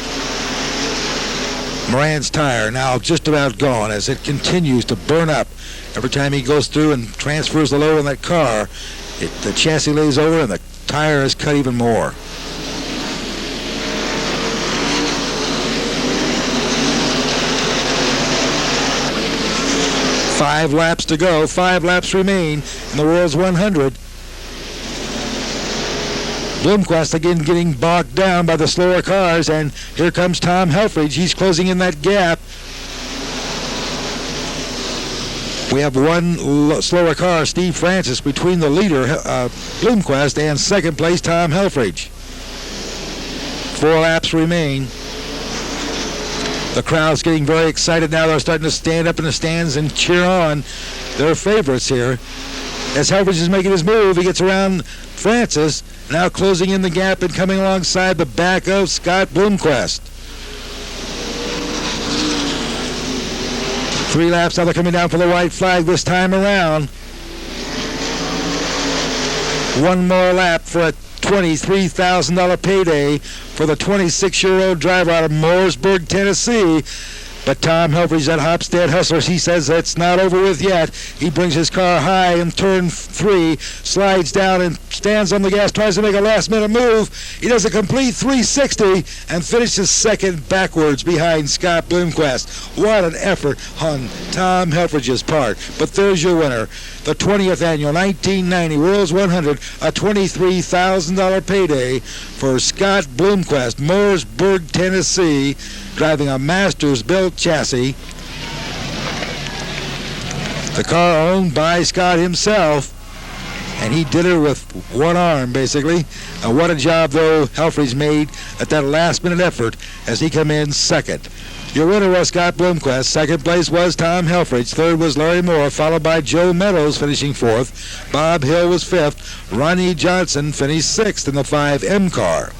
Moran's tire now just about gone as it continues to burn up. Every time he goes through and transfers the load on that car, the chassis lays over and the tire is cut even more. Five laps to go. 5 laps remain in the World's 100. Bloomquist again getting bogged down by the slower cars, and here comes Tom Helfrich. He's closing in that gap. We have one slower car, Steve Francis, between the leader, Bloomquist, and second place, Tom Helfrich. 4 laps remain. The crowd's getting very excited now. They're starting to stand up in the stands and cheer on their favorites here. As Helfrich is making his move, he gets around Francis, now closing in the gap and coming alongside the back of Scott Bloomquist. 3 laps, now they're coming down for the white flag this time around. 1 more lap for a $23,000 payday for the 26-year-old driver out of Mooresburg, Tennessee. But Tom Helfrich at Hopstead Hustlers, he says that's not over with yet. He brings his car high in turn 3, slides down and stands on the gas, tries to make a last-minute move. He does a complete 360 and finishes second backwards behind Scott Bloomquist. What an effort on Tom Helfrich's part. But there's your winner, the 20th annual 1990 World's 100, a $23,000 payday for Scott Bloomquist, Mooresburg, Tennessee, driving a Masters-built chassis. The car owned by Scott himself, and he did it with one arm, basically. What a job, though, Helfrich made at that last-minute effort as he came in second. Your winner was Scott Bloomquist. Second place was Tom Helfrich. Third was Larry Moore, followed by Joe Meadows finishing fourth. Bob Hill was fifth. Ronnie Johnson finished sixth in the 5M car.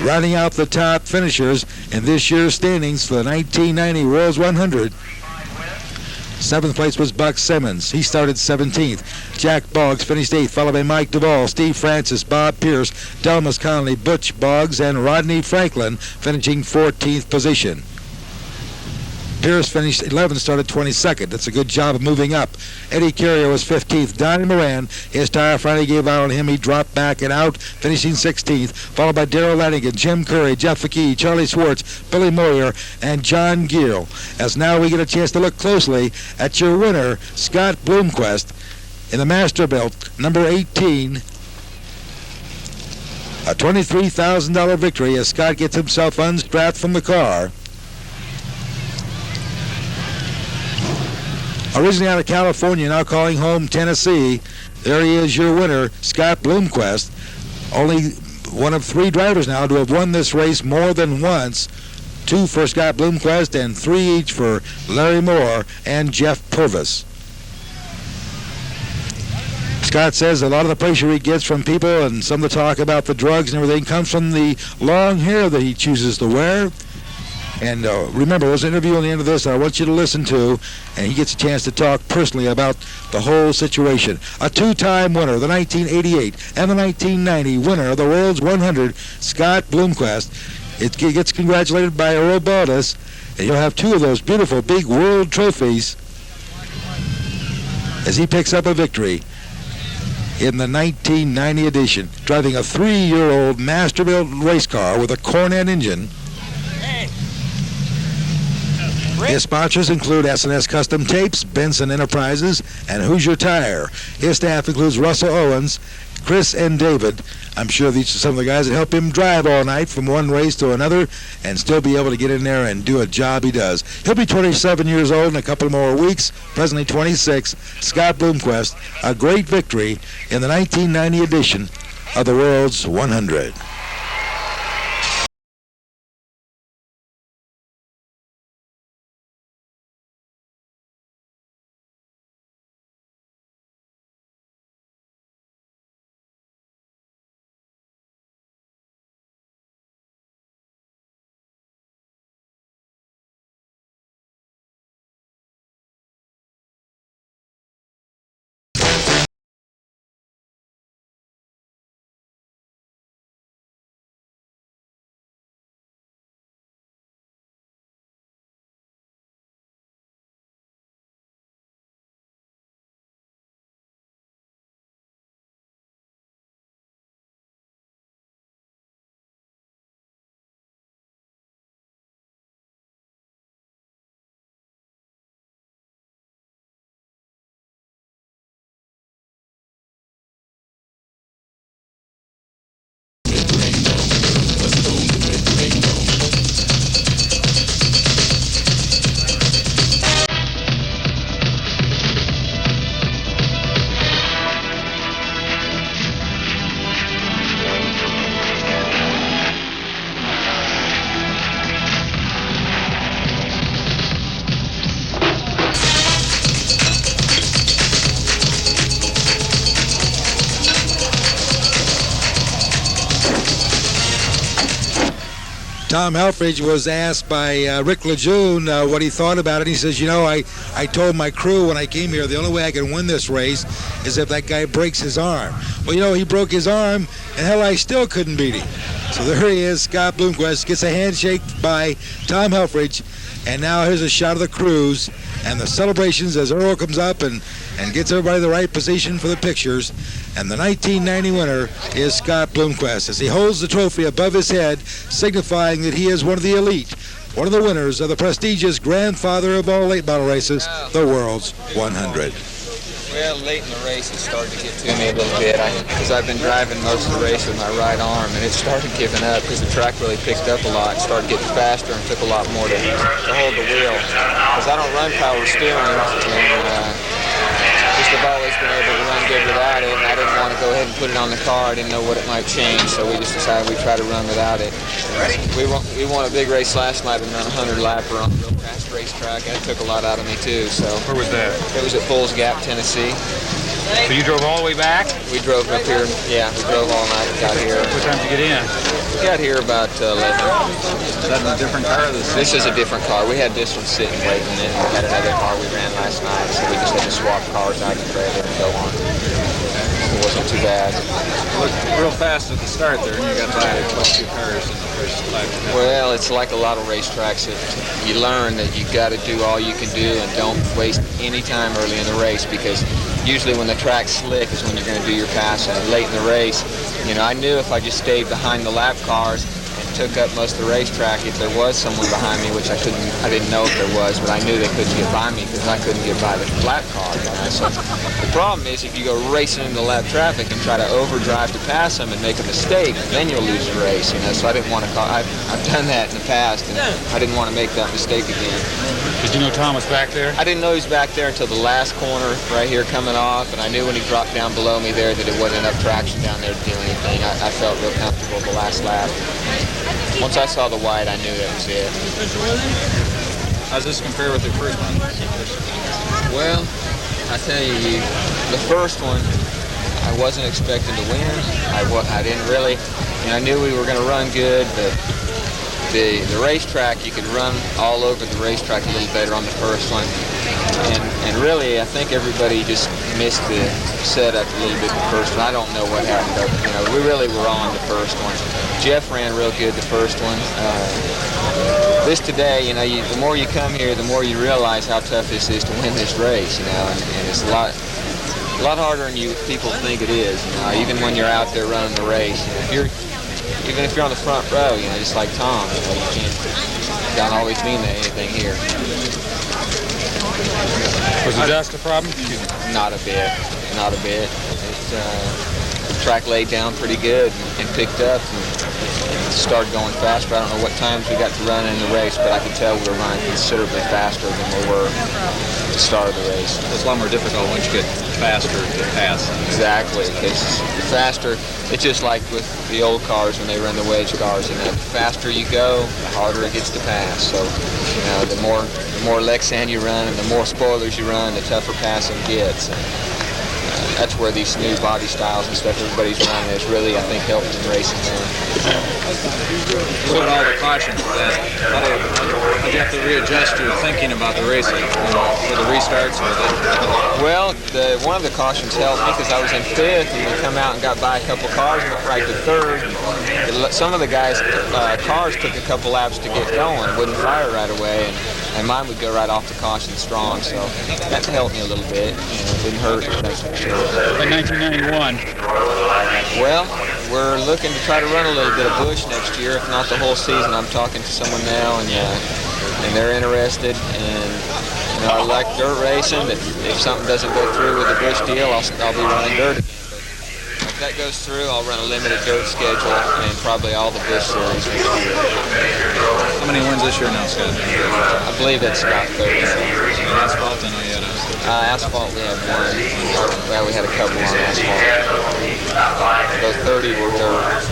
Rounding out the top finishers in this year's standings for the 1990 World's 100. Seventh place was Buck Simmons. He started 17th. Jack Boggs finished 8th, followed by Mike Duvall, Steve Francis, Bob Pierce, Delmas Connolly, Butch Boggs, and Rodney Franklin finishing 14th position. Pierce finished 11th, started 22nd. That's a good job of moving up. Eddie Carrier was 15th. Donnie Moran, his tire finally gave out on him. He dropped back and out, finishing 16th, followed by Darrell Lanigan, Jim Curry, Jeff McKee, Charlie Swartz, Billy Moyer, and John Gill. As now we get a chance to look closely at your winner, Scott Bloomquist, in the Masterbuilt, number 18. A $23,000 victory as Scott gets himself unstrapped from the car. Originally out of California, now calling home Tennessee, there he is, your winner, Scott Bloomquist. Only one of 3 drivers now to have won this race more than once. 2 for Scott Bloomquist and 3 each for Larry Moore and Jeff Purvis. Scott says a lot of the pressure he gets from people and some of the talk about the drugs and everything comes from the long hair that he chooses to wear. And remember, there's an interview on the end of this that I want you to listen to, and he gets a chance to talk personally about the whole situation. A 2-time winner, the 1988 and the 1990 winner of the World's 100, Scott Bloomquist. It gets congratulated by Earl Baldus, and you'll have 2 of those beautiful big world trophies as he picks up a victory in the 1990 edition, driving a 3-year-old Masterbuilt race car with a Cornet engine. His sponsors include S&S Custom Tapes, Benson Enterprises, and Hoosier Tire. His staff includes Russell Owens, Chris and David. I'm sure these are some of the guys that help him drive all night from one race to another and still be able to get in there and do a job he does. He'll be 27 years old in a couple more weeks, presently 26. Scott Bloomquist, a great victory in the 1990 edition of the World's 100. Tom Helfrich was asked by Rick Lejeune what he thought about it. He says, you know, I told my crew when I came here, the only way I can win this race is if that guy breaks his arm. Well, you know, he broke his arm, and hell, I still couldn't beat him. So there he is, Scott Bloomquist, gets a handshake by Tom Helfrich, and now here's a shot of the crews and the celebrations as Earl comes up and gets everybody the right position for the pictures. And the 1990 winner is Scott Bloomquist as he holds the trophy above his head, signifying that he is one of the elite, one of the winners of the prestigious grandfather of all late model races, the World's 100. Well, late in the race, it started to get to me a little bit because I've been driving most of the race with my right arm, and it started giving up because the track really picked up a lot. It started getting faster and took a lot more to hold the wheel because I don't run power steering, and just have always been able to run good without it, and I didn't want to go ahead and put it on the car. I didn't know what it might change, so we just decided we'd try to run without it. Ready? We won a big race last night and ran a 100-lapper on a real fast racetrack. That took a lot out of me, too. So where was that? It was at Bulls Gap, Tennessee. So you drove all the way back? We drove up here. Yeah, we drove all night and got here. What time did you get in? We got here about 11. Is that a different car? This is a different car. We had this one sitting waiting, and we had another car we ran last night, so we just had to swap cars out in the trailer and go on. It wasn't too bad. You looked real fast at the start there, and you got by quite a few cars in the first lap. Well, it's like a lot of racetracks. You learn that you got to do all you can do and don't waste any time early in the race, because usually when the track's slick is when you're going to do your passing. And late in the race, you know, I knew if I just stayed behind the lap cars and took up most of the racetrack, if there was someone behind me, which I didn't know if there was, but I knew they couldn't get by me because I couldn't get by the lap car. You know? So the problem is if you go racing into lap traffic and try to overdrive to pass them and make a mistake, then you'll lose the race. You know, so I didn't want to. I've done that in the past, and I didn't want to make that mistake again. Did you know Tom was back there? I didn't know he was back there until the last corner right here coming off, and I knew when he dropped down below me there that it wasn't enough traction down there to do anything. I felt real comfortable the last lap. Once I saw the white, I knew that was it. How does this compare with your first one? Well, I tell you, the first one, I wasn't expecting to win. I didn't really, I knew we were going to run good, but the racetrack, you could run all over the racetrack a little better on the first one. And really, I think everybody just missed the setup a little bit the first one. I don't know what happened, but, we really were on the first one. Jeff ran real good the first one. This today, the more you come here, the more you realize how tough this is to win this race, and it's a lot harder than people think it is, even when you're out there running the race. Even if you're on the front row, just like Tom, you don't always mean anything here. Was the dust a problem? Not a bit. Not a bit. The track laid down pretty good and picked up and started going faster. I don't know what times we got to run in the race, but I could tell we were running considerably faster than we were at the start of the race. It's a lot more difficult once you get faster to pass. Exactly, because faster, it's just like with the old cars when they run the wedge cars, the faster you go, the harder it gets to pass. So, the more Lexan you run and the more spoilers you run, the tougher passing gets. That's where these new body styles and stuff everybody's running is really, I think, helping in racing. What about all the cautions for that? How do you have to readjust your thinking about the racing for the restarts? Well, one of the cautions helped me because I was in fifth and we come out and got by a couple cars and went right to third. Some of the guys' cars took a couple laps to get going, wouldn't fire right away, and mine would go right off the caution strong, so that helped me a little bit. It didn't hurt, that's for sure. In 1991? Well, we're looking to try to run a little bit of Busch next year, if not the whole season. I'm talking to someone now, and they're interested, and I like dirt racing. If something doesn't go through with the Busch deal, I'll be running dirt again. But if that goes through, I'll run a limited dirt schedule and probably all the Busch series next year. How many wins this year now, Scott? I believe that's about 30. Asphalt, I know you had asphalt, we had one. Well, we had a couple on asphalt. Those 30 were dirt.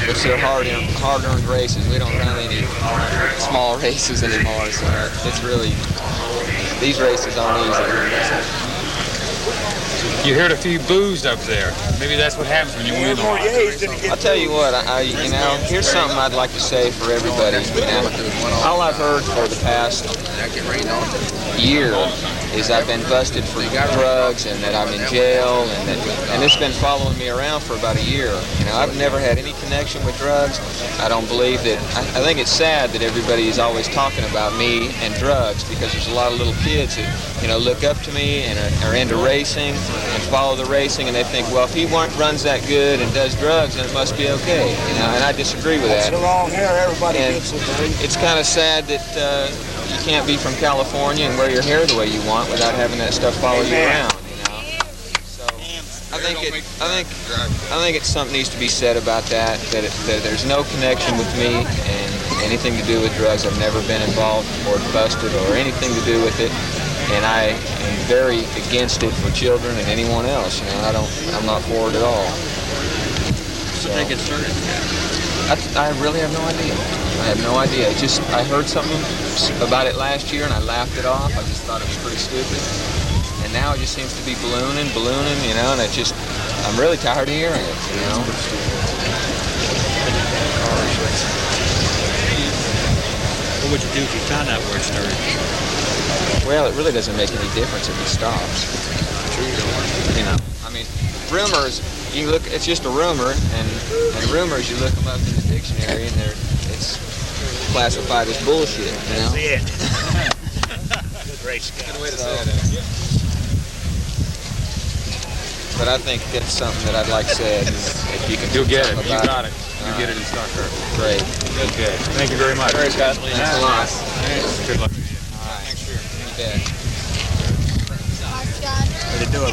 Which they're hard-earned races. We don't run any small races anymore, so it's really, these races aren't easy. You heard a few boos up there. Maybe that's what happens when you win. I'll tell you what, here's something I'd like to say for everybody. All I've heard for the past year is I've been busted for drugs and that I'm in jail, and it's been following me around for about a year. I've never had any connection with drugs. I don't believe that. I think it's sad that everybody is always talking about me and drugs, because there's a lot of little kids that look up to me and are into racing and follow the racing, and they think, well, if he runs that good and does drugs, then it must be okay. And I disagree with that. And it's kind of sad that you can't be from California and wear your hair the way you want without having that stuff follow you around. So I think it's something needs to be said about that there's no connection with me and anything to do with drugs. I've never been involved or busted or anything to do with it. and I am very against it for children and anyone else. You know, I'm not for it at all. So they get started. I really have no idea. I have no idea. It just, I heard something about it last year and I laughed it off. I just thought it was pretty stupid. And now it just seems to be ballooning, you know, and it just, I'm really tired of hearing it, you know. What would you do if you found out where it started? Well, it really doesn't make any difference if he stops. You know, I mean, rumors, you look, it's just a rumor, and rumors, you look them up in the dictionary, and it's classified as bullshit, you know? That's it. Great Scott. Good way to say it. But I think that's something that I'd like said. If you can You'll get it. You about got it. You get it in stock car. Great. Okay. Thank you very much. Very Scott. Thanks a lot. Good luck. All right. Thanks, sure. You bet. Way to do it.